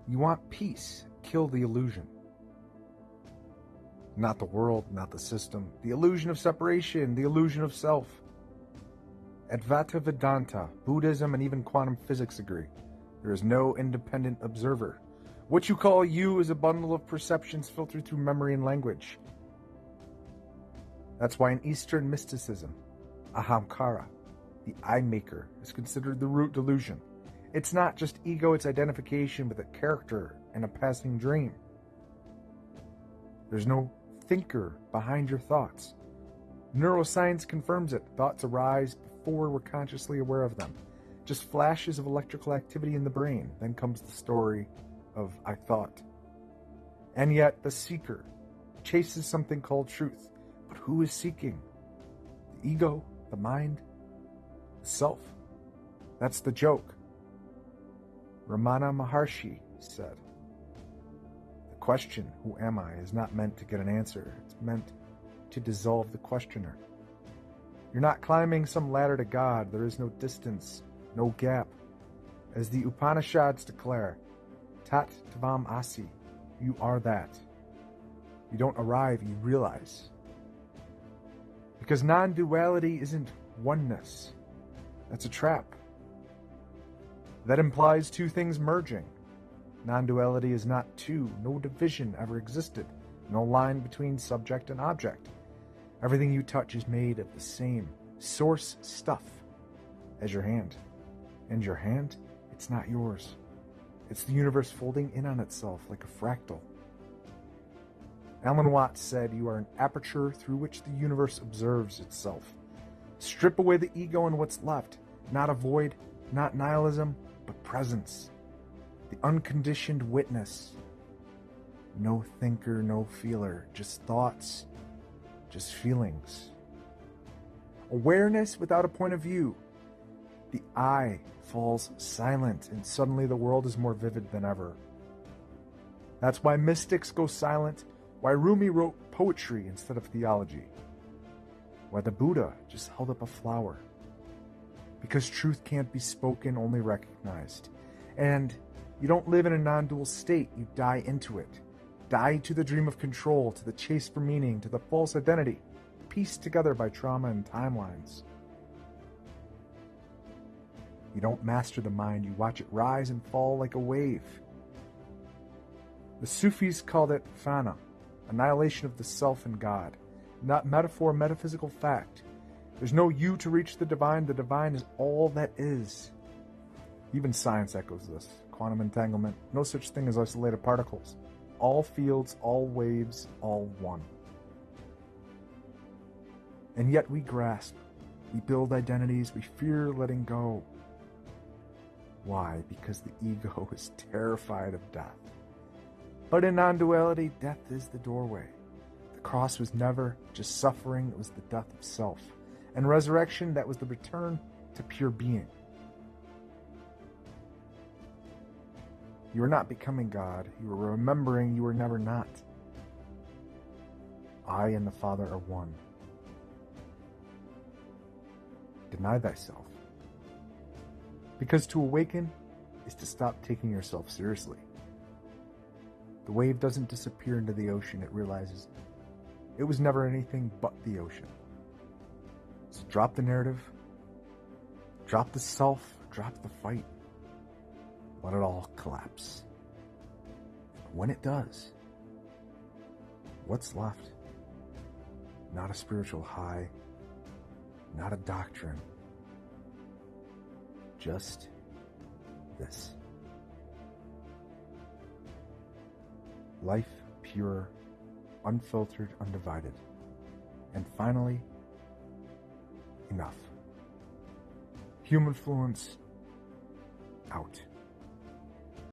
You want peace. Kill the illusion. Not the world, not the system. The illusion of separation, the illusion of self. Advaita Vedanta, Buddhism, and even quantum physics agree. There is no independent observer. What you call you is a bundle of perceptions filtered through memory and language. That's why in Eastern mysticism, ahamkara, the I maker, is considered the root delusion. It's not just ego, it's identification with a character and a passing dream. There's no thinker behind your thoughts. Neuroscience confirms it. Thoughts arise before we're consciously aware of them. Just flashes of electrical activity in the brain. Then comes the story of I thought. And yet the seeker chases something called truth. But who is seeking? The ego, the mind, the self. That's the joke. Ramana Maharshi said, the question, who am I, is not meant to get an answer. It's meant to dissolve the questioner. You're not climbing some ladder to God. There is no distance, no gap. As the Upanishads declare, Tat Tvam Asi, you are that. You don't arrive, you realize. Because non-duality isn't oneness. That's a trap. That implies two things merging. Non-duality is not two. No division ever existed. No line between subject and object. Everything you touch is made of the same source stuff as your hand. And your hand, it's not yours. It's the universe folding in on itself like a fractal. Alan Watts said, you are an aperture through which the universe observes itself. Strip away the ego and what's left. Not a void, not nihilism, but presence. The unconditioned witness. No thinker, no feeler, just thoughts, just feelings. Awareness without a point of view. The I falls silent, and suddenly the world is more vivid than ever. That's why mystics go silent, why Rumi wrote poetry instead of theology, why the Buddha just held up a flower. Because truth can't be spoken, only recognized. And you don't live in a non-dual state, you die into it. Die to the dream of control, to the chase for meaning, to the false identity, pieced together by trauma and timelines. You don't master the mind, you watch it rise and fall like a wave. The Sufis called it fana, annihilation of the self and God, not metaphor, metaphysical fact. There's no you to reach the divine is all that is. Even science echoes this. Quantum entanglement, no such thing as isolated particles. All fields, all waves, all one. And yet we grasp, we build identities, we fear letting go. Why? Because the ego is terrified of death. But in non-duality, death is the doorway. The cross was never just suffering, it was the death of self. And resurrection, that was the return to pure being. You are not becoming God, you are remembering you were never not. I and the Father are one. Deny thyself. Because to awaken is to stop taking yourself seriously. The wave doesn't disappear into the ocean, it realizes it was never anything but the ocean. So drop the narrative, drop the self, drop the fight. Let it all collapse. When it does, what's left? Not a spiritual high, not a doctrine, just this. Life pure, unfiltered, undivided. And finally, enough. Humanfluence out.